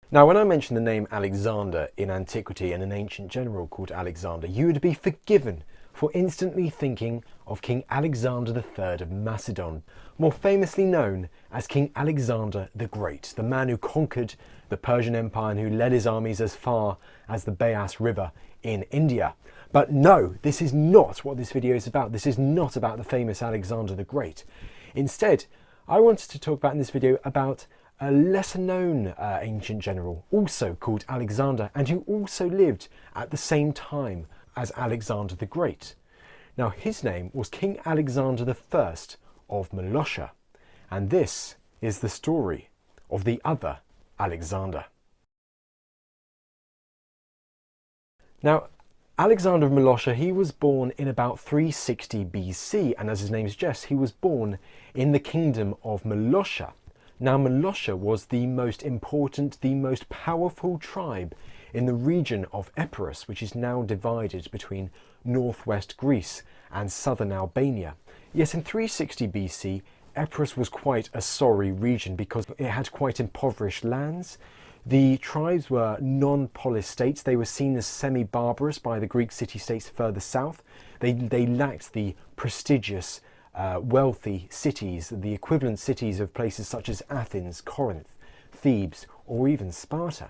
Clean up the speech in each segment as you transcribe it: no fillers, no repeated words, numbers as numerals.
Now, when I mention the name Alexander in antiquity and an ancient general called Alexander, you would be forgiven for instantly thinking of King Alexander III of Macedon, more famously known as King Alexander the Great, the man who conquered the Persian Empire and who led his armies as far as the Beas River in India. But no, this is not what this video is about. This is not about the famous Alexander the Great. Instead, I wanted to talk about in this video about a lesser known ancient general, also called Alexander, and who also lived at the same time as Alexander the Great. Now, his name was King Alexander I of Molossia, and this is the story of the other Alexander. Now, Alexander of Molossia, he was born in about 360 BC, and as his name suggests, he was born in the kingdom of Molossia. Now, Molossia was the most important, the most powerful tribe in the region of Epirus, which is now divided between northwest Greece and southern Albania. Yes, in 360 BC, Epirus was quite a sorry region because it had quite impoverished lands. The tribes were non-polis states. They were seen as semi-barbarous by the Greek city-states further south. They lacked the prestigious, wealthy cities, the equivalent cities of places such as Athens, Corinth, Thebes, or even Sparta.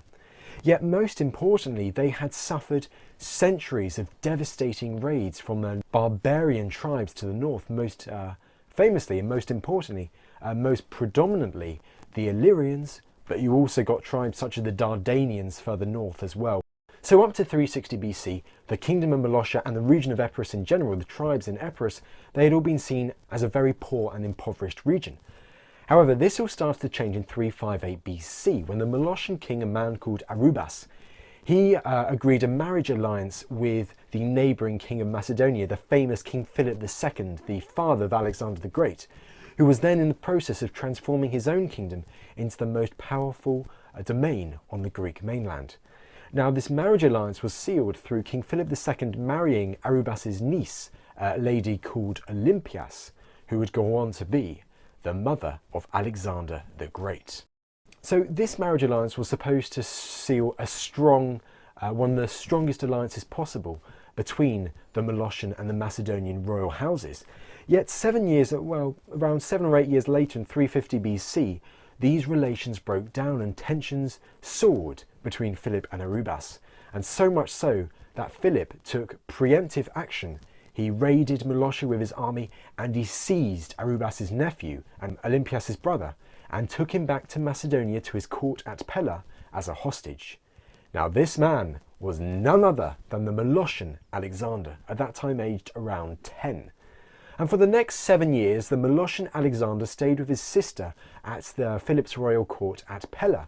Yet most importantly, they had suffered centuries of devastating raids from the barbarian tribes to the north, most famously and most importantly, most predominantly the Illyrians, but you also got tribes such as the Dardanians further north as well. So up to 360 BC, the kingdom of Molossia and the region of Epirus in general, the tribes in Epirus, they had all been seen as a very poor and impoverished region. However, this all started to change in 358 BC when the Molossian king, a man called Arubas, he agreed a marriage alliance with the neighbouring king of Macedonia, the famous King Philip II, the father of Alexander the Great, who was then in the process of transforming his own kingdom into the most powerful domain on the Greek mainland. Now, this marriage alliance was sealed through King Philip II marrying Arubas's niece, a lady called Olympias, who would go on to be the mother of Alexander the Great. So this marriage alliance was supposed to seal a strong, one of the strongest alliances possible between the Molossian and the Macedonian royal houses. Yet around 7 or 8 years later in 350 BC, these relations broke down and tensions soared between Philip and Arubas, and so much so that Philip took preemptive action. He raided Molossia with his army and he seized Arubas's nephew and Olympias's brother and took him back to Macedonia to his court at Pella as a hostage. Now, this man was none other than the Molossian Alexander, at that time aged around 10. And for the next 7 years, the Molossian Alexander stayed with his sister at the Philip's royal court at Pella.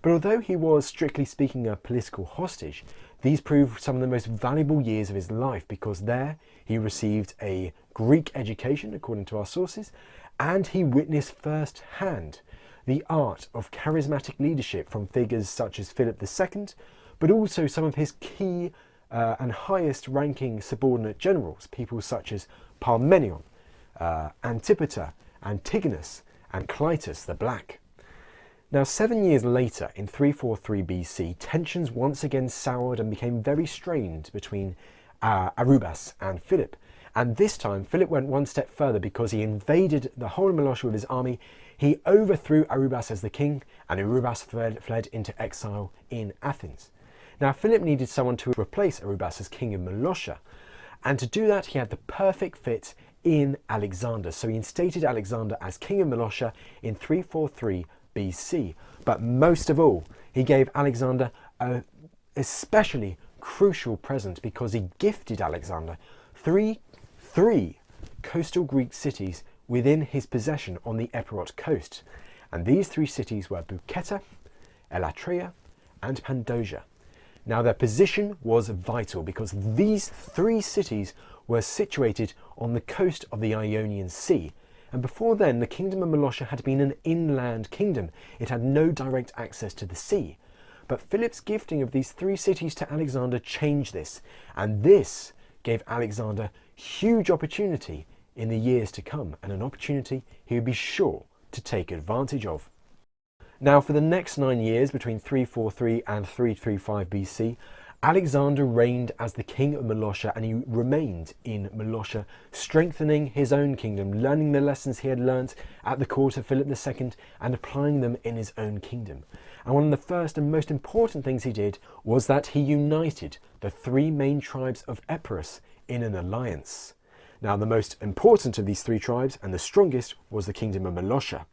But although he was, strictly speaking, a political hostage, these proved some of the most valuable years of his life because there he received a Greek education, according to our sources, and he witnessed firsthand the art of charismatic leadership from figures such as Philip II, but also some of his key and highest ranking subordinate generals, people such as Parmenion, Antipater, Antigonus, and Clytus the Black. Now, 7 years later, in 343 BC, tensions once again soured and became very strained between Arubas and Philip. And this time, Philip went one step further because he invaded the whole of Molossia with his army. He overthrew Arubas as the king, and Arubas fled into exile in Athens. Now, Philip needed someone to replace Arubas as king of Molossia, and to do that, he had the perfect fit in Alexander. So he instated Alexander as king of Molossia in 343 BC. But most of all, he gave Alexander an especially crucial present because he gifted Alexander three coastal Greek cities within his possession on the Epirot coast. And these 3 cities were Buketa, Elatria, and Pandosia. Now, their position was vital because these 3 cities were situated on the coast of the Ionian Sea. And before then, the kingdom of Molossia had been an inland kingdom. It had no direct access to the sea. But Philip's gifting of these 3 cities to Alexander changed this. And this gave Alexander huge opportunity in the years to come, and an opportunity he would be sure to take advantage of. Now, for the next 9 years, between 343 and 335 BC, Alexander reigned as the king of Molossia, and he remained in Molossia, strengthening his own kingdom, learning the lessons he had learnt at the court of Philip II and applying them in his own kingdom. And one of the first and most important things he did was that he united the three main tribes of Epirus in an alliance. Now, the most important of these three tribes and the strongest was the kingdom of Molossia,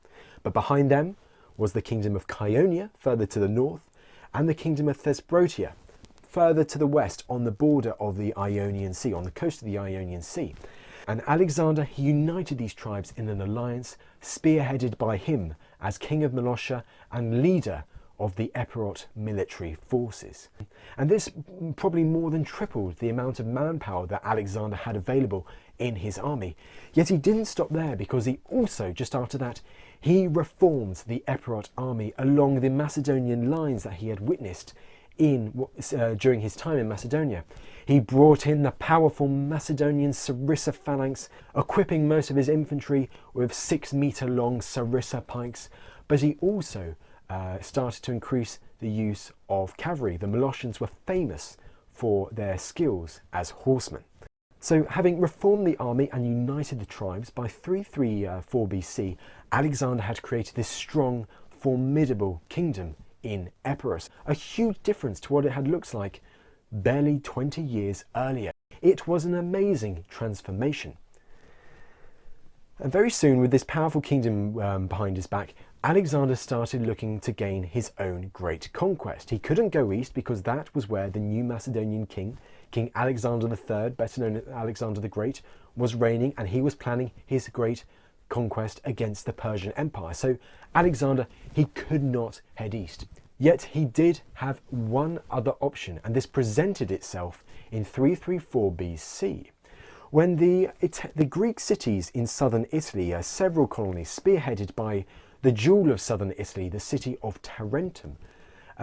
but behind them was the kingdom of Chaonia, further to the north, and the kingdom of Thesprotia, further to the west on the border of the Ionian Sea, on the coast of the Ionian Sea. And Alexander, he united these tribes in an alliance, spearheaded by him as king of Molossia and leader of the Epirot military forces. And this probably more than tripled the amount of manpower that Alexander had available in his army. Yet he didn't stop there, because he also, just after that, he reformed the Epirot army along the Macedonian lines that he had witnessed during his time in Macedonia. He brought in the powerful Macedonian sarissa phalanx, equipping most of his infantry with 6-meter long sarissa pikes, but he also started to increase the use of cavalry. The Molossians were famous for their skills as horsemen. So, having reformed the army and united the tribes, by 334 BC, Alexander had created this strong, formidable kingdom in Epirus, a huge difference to what it had looked like barely 20 years earlier. It was an amazing transformation. And very soon, with this powerful kingdom behind his back, Alexander started looking to gain his own great conquest. He couldn't go east, because that was where the new Macedonian king, King Alexander III, better known as Alexander the Great, was reigning, and he was planning his great conquest against the Persian Empire. So Alexander, he could not head east. Yet he did have one other option, and this presented itself in 334 BC. When the Greek cities in southern Italy, several colonies spearheaded by the jewel of southern Italy, the city of Tarentum,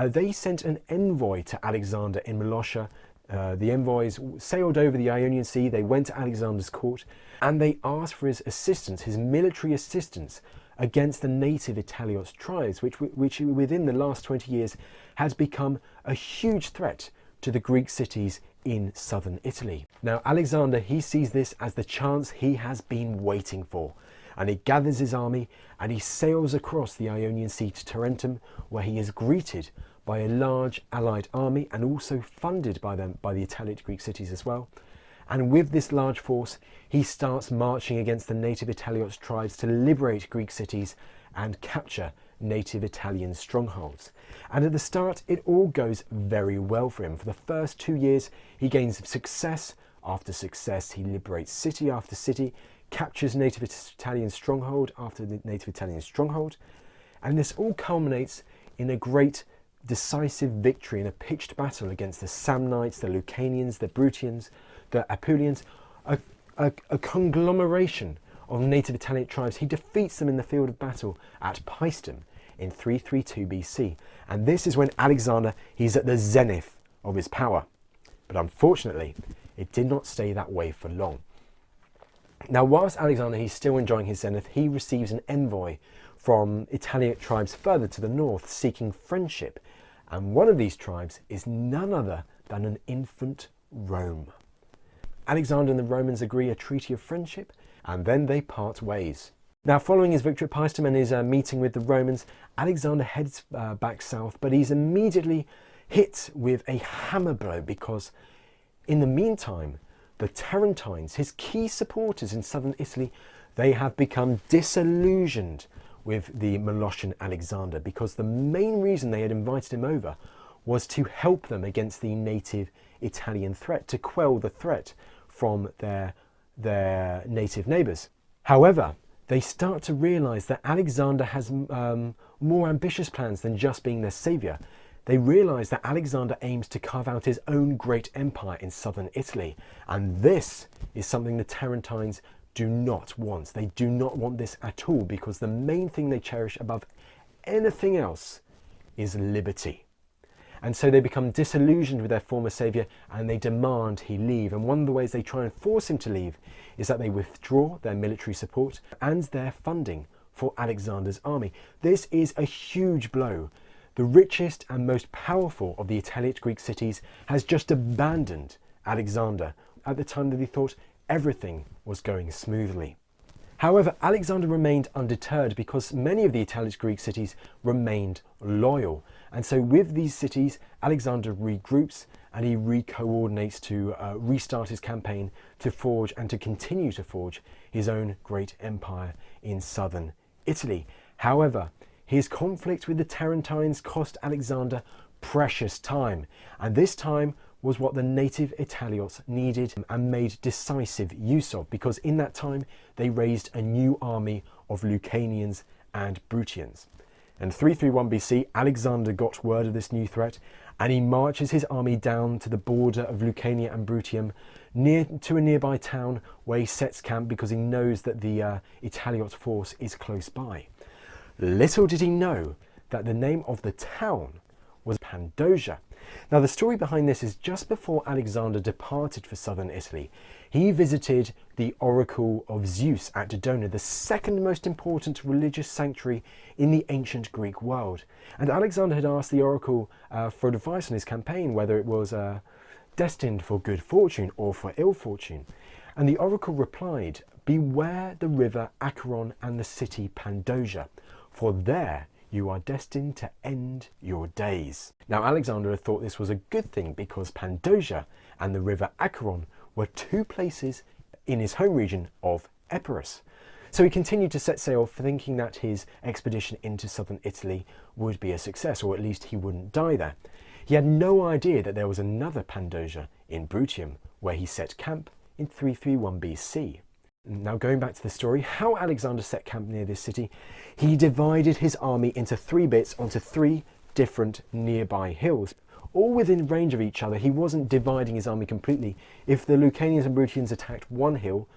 they sent an envoy to Alexander in Molossia. The envoys sailed over the Ionian Sea, they went to Alexander's court, and they asked for his assistance, his military assistance, against the native Italiots tribes, which within the last 20 years has become a huge threat to the Greek cities in southern Italy. Now, Alexander, he sees this as the chance he has been waiting for, and he gathers his army and he sails across the Ionian Sea to Tarentum, where he is greeted by a large allied army, and also funded by the Italic Greek cities as well. And with this large force, he starts marching against the native Italiots tribes to liberate Greek cities and capture native Italian strongholds. And at the start, it all goes very well for him. For the first 2 years, he gains success after success. He liberates city after city, captures native Italian stronghold after the native Italian stronghold. And this all culminates in a great decisive victory in a pitched battle against the Samnites, the Lucanians, the Bruttians, the Apulians, a conglomeration of native Italian tribes. He defeats them in the field of battle at Paestum in 332 BC. And this is when Alexander, he's at the zenith of his power. But unfortunately, it did not stay that way for long. Now, whilst Alexander, he's still enjoying his zenith, he receives an envoy from Italic tribes further to the north seeking friendship. And one of these tribes is none other than an infant Rome. Alexander and the Romans agree a treaty of friendship, and then they part ways. Now, following his victory at Paestum and his meeting with the Romans, Alexander heads back south, but he's immediately hit with a hammer blow, because in the meantime, the Tarentines, his key supporters in southern Italy, they have become disillusioned with the Molossian Alexander, because the main reason they had invited him over was to help them against the native Italian threat, to quell the threat from their native neighbours. However, they start to realise that Alexander has more ambitious plans than just being their saviour. They realise that Alexander aims to carve out his own great empire in southern Italy, and this is something the Tarentines do not want. They do not want this at all, because the main thing they cherish above anything else is liberty. And so they become disillusioned with their former saviour, and they demand he leave. And one of the ways they try and force him to leave is that they withdraw their military support and their funding for Alexander's army. This is a huge blow. The richest and most powerful of the Italic Greek cities has just abandoned Alexander at the time that he thought everything was going smoothly. However, Alexander remained undeterred because many of the Italic Greek cities remained loyal. And so with these cities, Alexander regroups and he re-coordinates to restart his campaign to forge and to continue to forge his own great empire in southern Italy. However, his conflict with the Tarentines cost Alexander precious time, and this time was what the native Italiots needed and made decisive use of, because in that time they raised a new army of Lucanians and Bruttians. In 331 BC, Alexander got word of this new threat, and he marches his army down to the border of Lucania and Bruttium, near to a nearby town where he sets camp because he knows that the Italiot force is close by. Little did he know that the name of the town was Pandosia. Now the story behind this is just before Alexander departed for southern Italy, he visited the Oracle of Zeus at Dodona, the second most important religious sanctuary in the ancient Greek world. And Alexander had asked the Oracle for advice on his campaign, whether it was destined for good fortune or for ill fortune. And the Oracle replied, "Beware the river Acheron and the city Pandosia, for there you are destined to end your days." Now Alexander had thought this was a good thing because Pandosia and the river Acheron were two places in his home region of Epirus. So he continued to set sail, thinking that his expedition into southern Italy would be a success, or at least he wouldn't die there. He had no idea that there was another Pandosia in Bruttium, where he set camp in 331 BC. Now going back to the story, how Alexander set camp near this city, he divided his army into three bits onto three different nearby hills, all within range of each other. He wasn't dividing his army completely. If the Lucanians and Bruttians attacked one hill,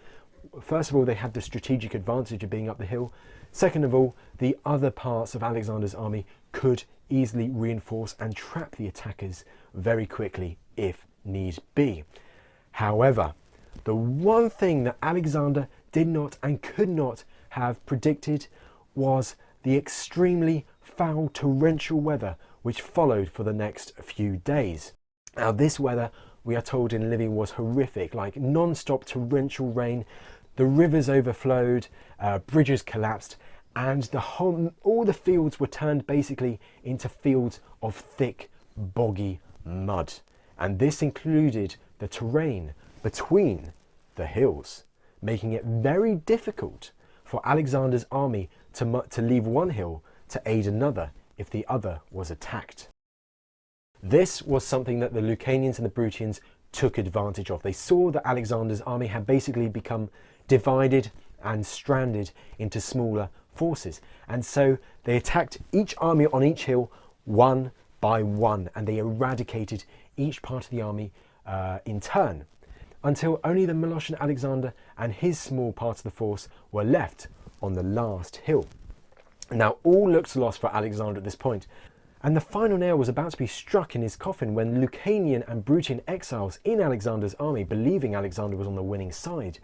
first of all, they had the strategic advantage of being up the hill. Second of all, the other parts of Alexander's army could easily reinforce and trap the attackers very quickly if need be. However, the one thing that Alexander did not and could not have predicted was the extremely foul torrential weather which followed for the next few days. Now this weather, we are told in Livy, was horrific, like non-stop torrential rain. The rivers overflowed, bridges collapsed, and all the fields were turned basically into fields of thick, boggy mud. And this included the terrain between the hills, making it very difficult for Alexander's army to leave one hill to aid another if the other was attacked. This was something that the Lucanians and the Bruttians took advantage of. They saw that Alexander's army had basically become divided and stranded into smaller forces, and so they attacked each army on each hill one by one, and they eradicated each part of the army in turn, until only the Molossian Alexander and his small part of the force were left on the last hill. Now all looked lost for Alexander at this point, and the final nail was about to be struck in his coffin when Lucanian and Bruttian exiles in Alexander's army, believing Alexander was on the winning side,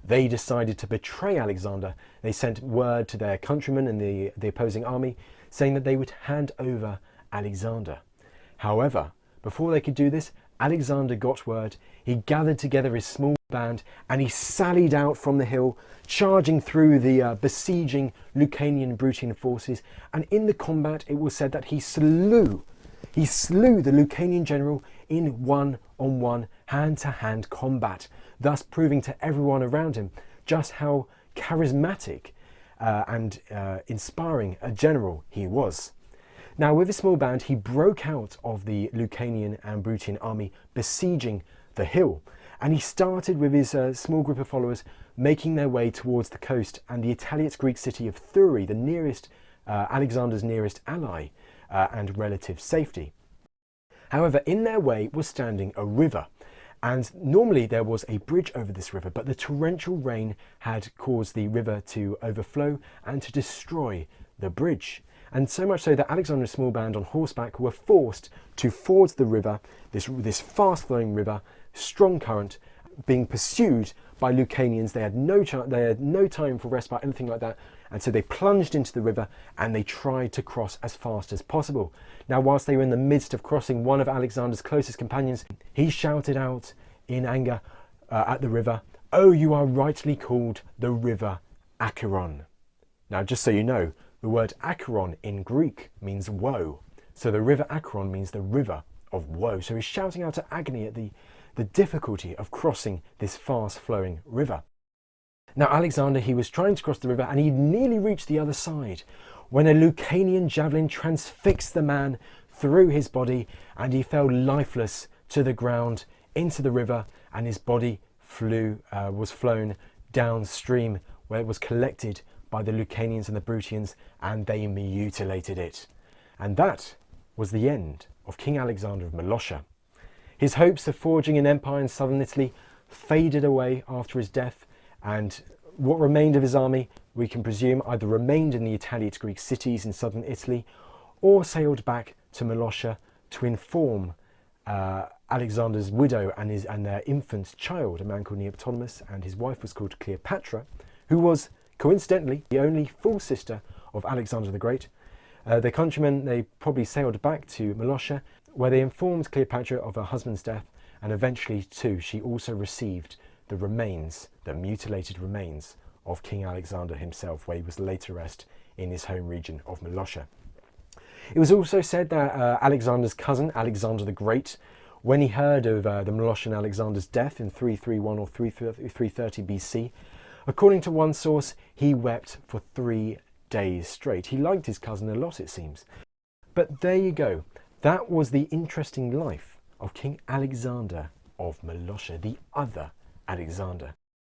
they decided to betray Alexander. They sent word to their countrymen in the opposing army saying that they would hand over Alexander. However, before they could do this, Alexander got word. He gathered together his small band and he sallied out from the hill, charging through the besieging Lucanian Bruttian forces, and in the combat it was said that he slew the Lucanian general in one-on-one, hand-to-hand combat, thus proving to everyone around him just how charismatic and inspiring a general he was. Now, with a small band, he broke out of the Lucanian and Bruttian army besieging the hill, and he started with his small group of followers making their way towards the coast and the Italic Greek city of Thurii, the nearest Alexander's nearest ally and relative safety. However, in their way was standing a river, and normally there was a bridge over this river, but the torrential rain had caused the river to overflow and to destroy the bridge. And so much so that Alexander's small band on horseback were forced to ford the river, this fast-flowing river, strong current, being pursued by Lucanians. They had no time for respite, anything like that, And so they plunged into the river and they tried to cross as fast as possible. Now, whilst they were in the midst of crossing, one of Alexander's closest companions, he shouted out in anger at the river, "Oh, you are rightly called the river Acheron." Now, just so you know, the word Acheron in Greek means woe. So the river Acheron means the river of woe. So he's shouting out to agony at the difficulty of crossing this fast-flowing river. Now, Alexander, he was trying to cross the river and he nearly reached the other side when a Lucanian javelin transfixed the man through his body and he fell lifeless to the ground into the river, and his body was flown downstream, where it was collected by the Lucanians and the Bruttians, and they mutilated it. And that was the end of King Alexander of Molossia. His hopes of forging an empire in southern Italy faded away after his death, and what remained of his army, we can presume, either remained in the Italic Greek cities in southern Italy or sailed back to Molossia to inform Alexander's widow and their infant child, a man called Neoptolemus, and his wife was called Cleopatra, who was coincidentally the only full sister of Alexander the Great. Their countrymen, they probably sailed back to Molossia, where they informed Cleopatra of her husband's death, and eventually too she also received the remains, the mutilated remains of King Alexander himself, where he was laid to rest in his home region of Molossia. It was also said that Alexander's cousin, Alexander the Great, when he heard of the Molossian Alexander's death in 331 or 330 BC, according to one source, he wept for 3 days straight. He liked his cousin a lot, it seems. But there you go. That was the interesting life of King Alexander of Molossia, the other Alexander.